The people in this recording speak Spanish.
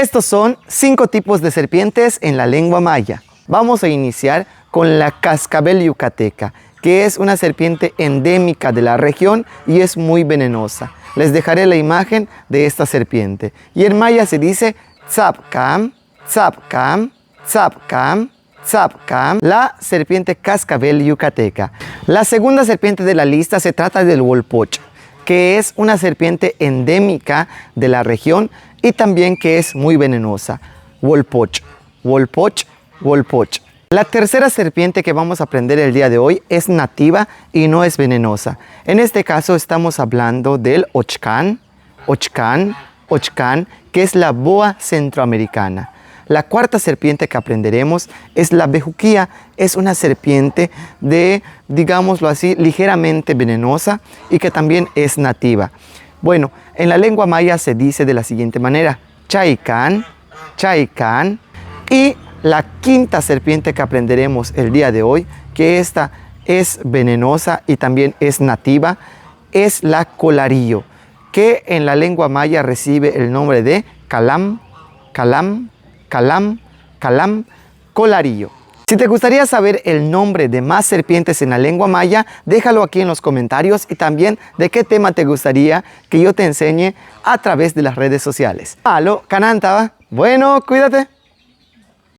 Estos son 5 tipos de serpientes en la lengua maya. Vamos a iniciar con la cascabel yucateca, que es una serpiente endémica de la región y es muy venenosa. Les dejaré la imagen de esta serpiente. Y en maya se dice tzapcam, tzapcam, tzapcam, tzapcam, la serpiente cascabel yucateca. La segunda serpiente de la lista se trata del wolpoch, que es una serpiente endémica de la región y también que es muy venenosa. Wolpoch, wolpoch, wolpoch. La tercera serpiente que vamos a aprender el día de hoy es nativa y no es venenosa. En este caso estamos hablando del ochcán, ochcán, ochcán, que es la boa centroamericana. La cuarta serpiente que aprenderemos es la bejuquía. Es una serpiente de, digámoslo así, ligeramente venenosa y que también es nativa. Bueno, en la lengua maya se dice de la siguiente manera: chaicán, chaicán. Y la quinta serpiente que aprenderemos el día de hoy, que esta es venenosa y también es nativa, es la colarillo, que en la lengua maya recibe el nombre de calam, calam, calam, calam, colarillo. Si te gustaría saber el nombre de más serpientes en la lengua maya, déjalo aquí en los comentarios y también de qué tema te gustaría que yo te enseñe a través de las redes sociales. Aló, canantaba. Bueno, cuídate.